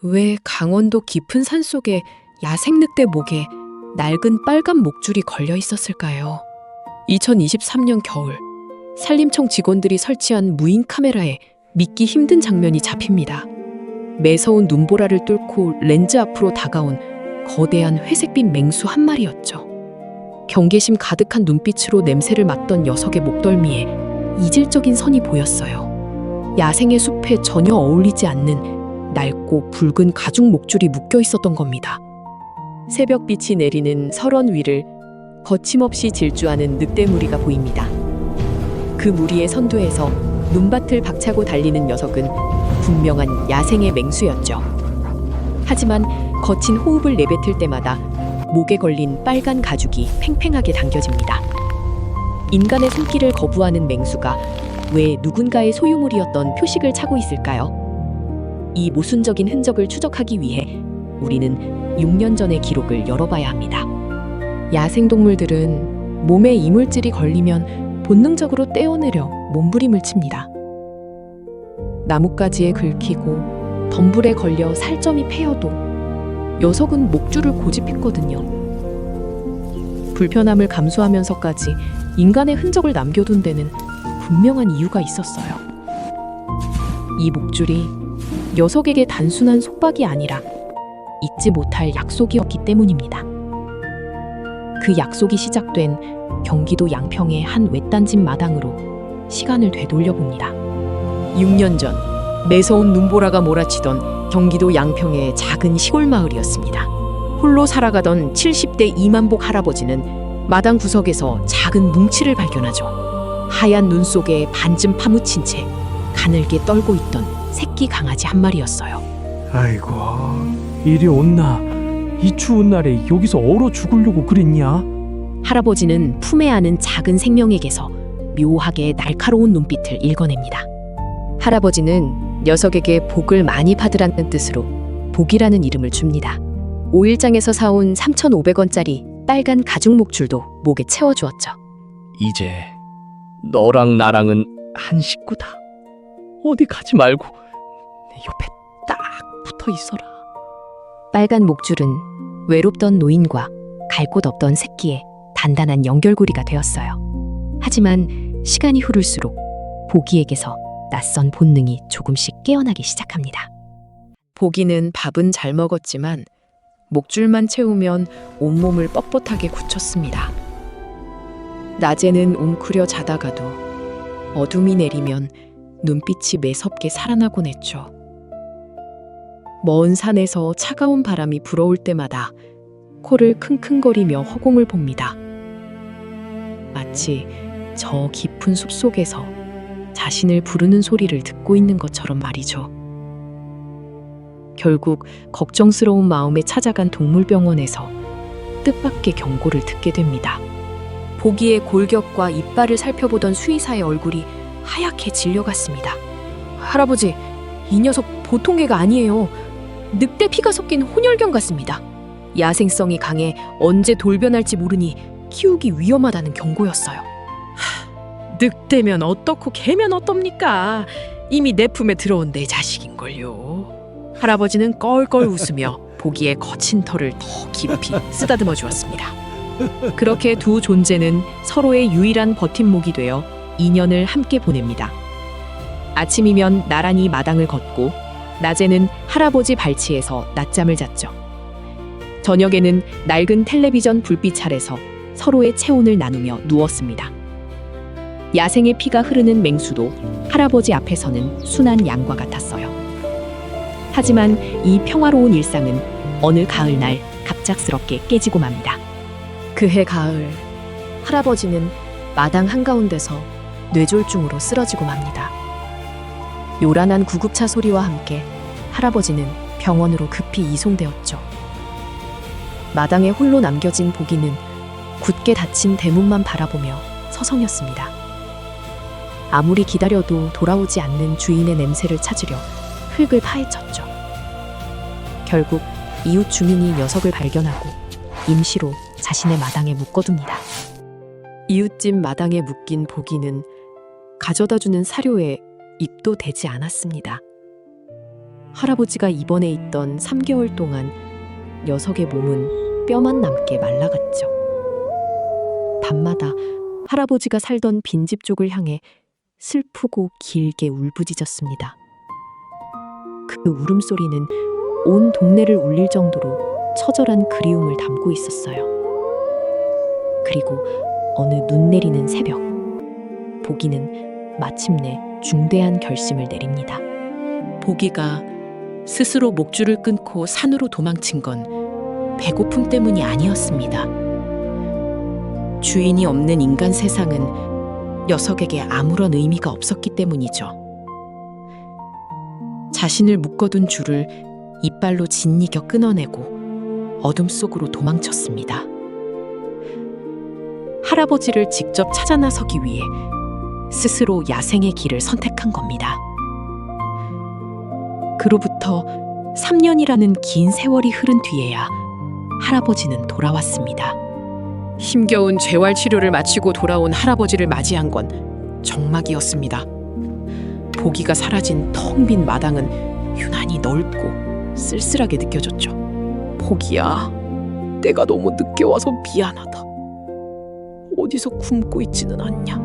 왜 강원도 깊은 산속에 야생 늑대 목에 낡은 빨간 목줄이 걸려 있었을까요? 2023년 겨울, 산림청 직원들이 설치한 무인 카메라에 믿기 힘든 장면이 잡힙니다. 매서운 눈보라를 뚫고 렌즈 앞으로 다가온 거대한 회색빛 맹수 한 마리였죠. 경계심 가득한 눈빛으로 냄새를 맡던 녀석의 목덜미에 이질적인 선이 보였어요. 야생의 숲에 전혀 어울리지 않는 낡고 붉은 가죽 목줄이 묶여 있었던 겁니다. 새벽빛이 내리는 설원 위를 거침없이 질주하는 늑대 무리가 보입니다. 그 무리의 선두에서 눈밭을 박차고 달리는 녀석은 분명한 야생의 맹수였죠. 하지만 거친 호흡을 내뱉을 때마다 목에 걸린 빨간 가죽이 팽팽하게 당겨집니다. 인간의 손길을 거부하는 맹수가 왜 누군가의 소유물이었던 표식을 차고 있을까요? 이 모순적인 흔적을 추적하기 위해 우리는 6년 전의 기록을 열어봐야 합니다. 야생동물들은 몸에 이물질이 걸리면 본능적으로 떼어내려 몸부림을 칩니다. 나뭇가지에 긁히고 덤불에 걸려 살점이 패여도 녀석은 목줄을 고집했거든요. 불편함을 감수하면서까지 인간의 흔적을 남겨둔 데는 분명한 이유가 있었어요. 이 목줄이 녀석에게 단순한 속박이 아니라 잊지 못할 약속이었기 때문입니다. 그 약속이 시작된 경기도 양평의 한 외딴 집 마당으로 시간을 되돌려 봅니다. 6년 전 매서운 눈보라가 몰아치던 경기도 양평의 작은 시골 마을이었습니다. 홀로 살아가던 70대 이만복 할아버지는 마당 구석에서 작은 뭉치를 발견하죠. 하얀 눈 속에 반쯤 파묻힌 채 가늘게 떨고 있던 새끼 강아지 한 마리였어요. 아이고, 이리 온나. 이 추운 날에 여기서 얼어 죽으려고 그랬냐? 할아버지는 품에 안은 작은 생명에게서 묘하게 날카로운 눈빛을 읽어냅니다. 할아버지는 녀석에게 복을 많이 받으라는 뜻으로 복이라는 이름을 줍니다. 오일장에서 사온 3,500원짜리 빨간 가죽 목줄도 목에 채워주었죠. 이제 너랑 나랑은 한 식구다. 어디 가지 말고 내 옆에 딱 붙어 있어라. 빨간 목줄은 외롭던 노인과 갈 곳 없던 새끼의 단단한 연결고리가 되었어요. 하지만 시간이 흐를수록 보기에게서 낯선 본능이 조금씩 깨어나기 시작합니다. 보기는 밥은 잘 먹었지만 목줄만 채우면 온몸을 뻣뻣하게 굳혔습니다. 낮에는 웅크려 자다가도 어둠이 내리면 눈빛이 매섭게 살아나곤 했죠. 먼 산에서 차가운 바람이 불어올 때마다 코를 킁킁거리며 허공을 봅니다. 마치 저 깊은 숲속에서 자신을 부르는 소리를 듣고 있는 것처럼 말이죠. 결국 걱정스러운 마음에 찾아간 동물병원에서 뜻밖의 경고를 듣게 됩니다. 보기의 골격과 이빨을 살펴보던 수의사의 얼굴이 하얗게 질려갔습니다. 할아버지, 이 녀석 보통 개가 아니에요. 늑대 피가 섞인 혼혈견 같습니다. 야생성이 강해 언제 돌변할지 모르니 키우기 위험하다는 경고였어요. 늑대면 어떻고 개면 어떻습니까? 이미 내 품에 들어온 내 자식인걸요. 할아버지는 껄껄 웃으며 보기에 거친 털을 더 깊이 쓰다듬어 주었습니다. 그렇게 두 존재는 서로의 유일한 버팀목이 되어 2년을 함께 보냅니다. 아침이면 나란히 마당을 걷고 낮에는 할아버지 발치에서 낮잠을 잤죠. 저녁에는 낡은 텔레비전 불빛 아래서 서로의 체온을 나누며 누웠습니다. 야생의 피가 흐르는 맹수도 할아버지 앞에서는 순한 양과 같았어요. 하지만 이 평화로운 일상은 어느 가을날 갑작스럽게 깨지고 맙니다. 그해 가을, 할아버지는 마당 한가운데서 뇌졸중으로 쓰러지고 맙니다. 요란한 구급차 소리와 함께 할아버지는 병원으로 급히 이송되었죠. 마당에 홀로 남겨진 보기는 굳게 닫힌 대문만 바라보며 서성였습니다. 아무리 기다려도 돌아오지 않는 주인의 냄새를 찾으려 흙을 파헤쳤죠. 결국 이웃 주민이 녀석을 발견하고 임시로 자신의 마당에 묶어둡니다. 이웃집 마당에 묶인 보기는 가져다주는 사료에 입도 대지 않았습니다. 할아버지가 입원해 있던 3개월 동안 녀석의 몸은 뼈만 남게 말라갔죠. 밤마다 할아버지가 살던 빈집 쪽을 향해 슬프고 길게 울부짖었습니다. 그 울음소리는 온 동네를 울릴 정도로 처절한 그리움을 담고 있었어요. 그리고 어느 눈 내리는 새벽, 보기는 마침내 중대한 결심을 내립니다. 보기가 스스로 목줄을 끊고 산으로 도망친 건 배고픔 때문이 아니었습니다. 주인이 없는 인간 세상은 녀석에게 아무런 의미가 없었기 때문이죠. 자신을 묶어둔 줄을 이빨로 짓이겨 끊어내고 어둠 속으로 도망쳤습니다. 할아버지를 직접 찾아 나서기 위해 스스로 야생의 길을 선택한 겁니다. 그로부터 3년이라는 긴 세월이 흐른 뒤에야 할아버지는 돌아왔습니다. 힘겨운 재활 치료를 마치고 돌아온 할아버지를 맞이한 건 정막이었습니다. 보기가 사라진 텅 빈 마당은 유난히 넓고 쓸쓸하게 느껴졌죠. 보기야, 내가 너무 늦게 와서 미안하다. 어디서 굶고 있지는 않냐.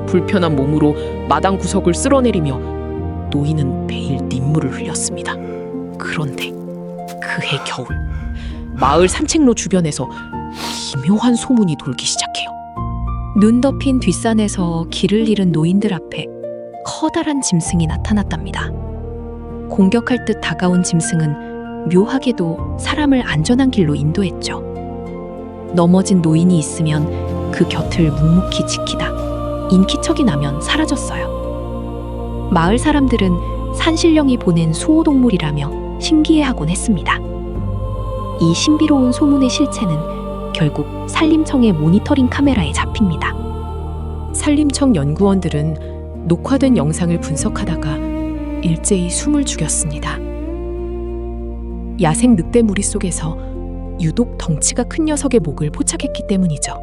불편한 몸으로 마당 구석을 쓸어내리며 노인은 매일 눈물을 흘렸습니다. 그런데 그해 겨울, 마을 산책로 주변에서 기묘한 소문이 돌기 시작해요. 눈 덮인 뒷산에서 길을 잃은 노인들 앞에 커다란 짐승이 나타났답니다. 공격할 듯 다가온 짐승은 묘하게도 사람을 안전한 길로 인도했죠. 넘어진 노인이 있으면 그 곁을 묵묵히 지키다 인기척이 나면 사라졌어요. 마을 사람들은 산신령이 보낸 수호동물이라며 신기해하곤 했습니다. 이 신비로운 소문의 실체는 결국 산림청의 모니터링 카메라에 잡힙니다. 산림청 연구원들은 녹화된 영상을 분석하다가 일제히 숨을 죽였습니다. 야생 늑대 무리 속에서 유독 덩치가 큰 녀석의 목을 포착했기 때문이죠.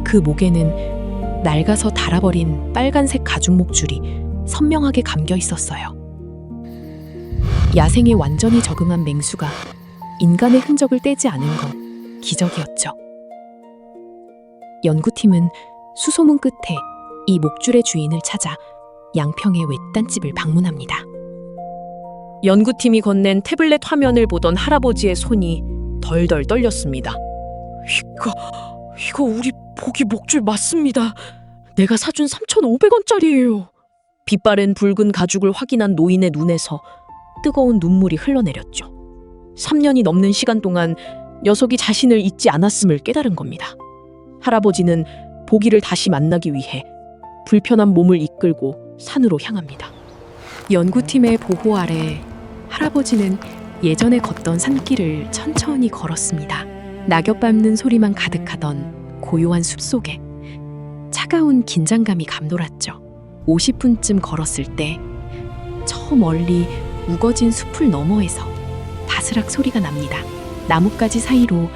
그 목에는 낡아서 닳아버린 빨간색 가죽 목줄이 선명하게 감겨 있었어요. 야생에 완전히 적응한 맹수가 인간의 흔적을 떼지 않은 건 기적이었죠. 연구팀은 수소문 끝에 이 목줄의 주인을 찾아 양평의 외딴집을 방문합니다. 연구팀이 건넨 태블릿 화면을 보던 할아버지의 손이 덜덜 떨렸습니다. 이거 우리 보기 목줄 맞습니다. 내가 사준 3,500원짜리예요. 빛바랜 붉은 가죽을 확인한 노인의 눈에서 뜨거운 눈물이 흘러내렸죠. 3년이 넘는 시간 동안 녀석이 자신을 잊지 않았음을 깨달은 겁니다. 할아버지는 보기를 다시 만나기 위해 불편한 몸을 이끌고 산으로 향합니다. 연구팀의 보호 아래 할아버지는 예전에 걷던 산길을 천천히 걸었습니다. 낙엽 밟는 소리만 가득하던 고요한 숲속에 차가운 긴장감이 감돌았죠. 50분쯤 걸었을 때 저 멀리 우거진 숲을 너머에서 바스락 소리가 납니다. 나뭇가지 사이로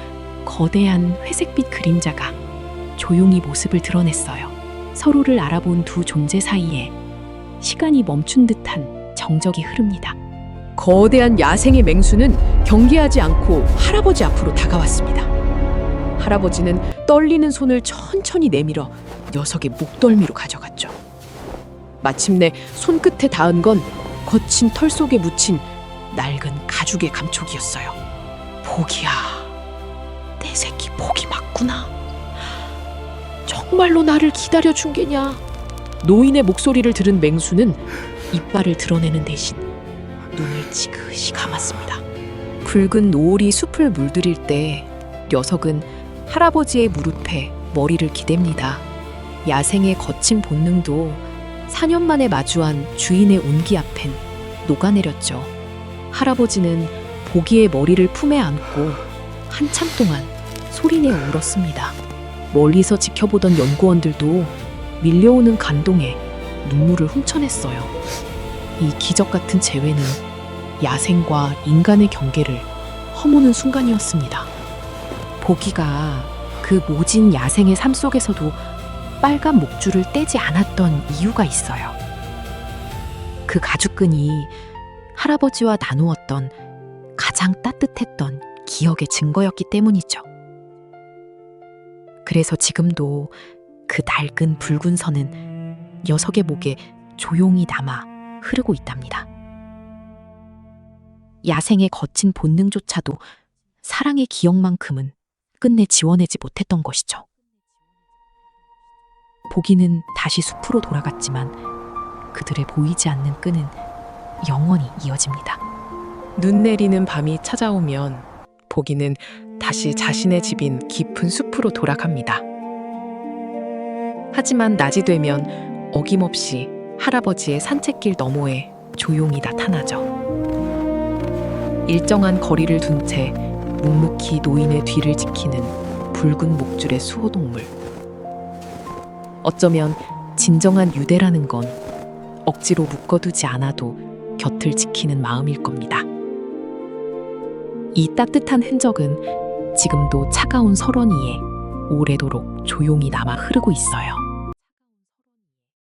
거대한 회색빛 그림자가 조용히 모습을 드러냈어요. 서로를 알아본 두 존재 사이에 시간이 멈춘 듯한 정적이 흐릅니다. 거대한 야생의 맹수는 경계하지 않고 할아버지 앞으로 다가왔습니다. 할아버지는 떨리는 손을 천천히 내밀어 녀석의 목덜미로 가져갔죠. 마침내 손끝에 닿은 건 거친 털 속에 묻힌 낡은 가죽의 감촉이었어요. 보기야, 내 새끼 보기 맞구나. 정말로 나를 기다려준 게냐? 노인의 목소리를 들은 맹수는 이빨을 드러내는 대신 눈을 지그시 감았습니다. 굵은 노을이 숲을 물들일 때 녀석은 할아버지의 무릎에 머리를 기댑니다. 야생의 거친 본능도 4년 만에 마주한 주인의 온기 앞엔 녹아내렸죠. 할아버지는 보기의 머리를 품에 안고 한참 동안 소리내어 울었습니다. 멀리서 지켜보던 연구원들도 밀려오는 감동에 눈물을 훔쳐냈어요. 이 기적 같은 재회는 야생과 인간의 경계를 허무는 순간이었습니다. 보기가 그 모진 야생의 삶 속에서도 빨간 목줄을 떼지 않았던 이유가 있어요. 그 가죽끈이 할아버지와 나누었던 가장 따뜻했던 기억의 증거였기 때문이죠. 그래서 지금도 그 낡은 붉은 선은 녀석의 목에 조용히 남아 흐르고 있답니다. 야생의 거친 본능조차도 사랑의 기억만큼은 끝내 지워내지 못했던 것이죠. 보기는 다시 숲으로 돌아갔지만 그들의 보이지 않는 끈은 영원히 이어집니다. 눈 내리는 밤이 찾아오면 보기는 다시 자신의 집인 깊은 숲으로 돌아갑니다. 하지만 낮이 되면 어김없이 할아버지의 산책길 너머에 조용히 나타나죠. 일정한 거리를 둔 채 묵묵히 노인의 뒤를 지키는 붉은 목줄의 수호동물. 어쩌면 진정한 유대라는 건 억지로 묶어두지 않아도 곁을 지키는 마음일 겁니다. 이 따뜻한 흔적은 지금도 차가운 설원 위에 오래도록 조용히 남아 흐르고 있어요.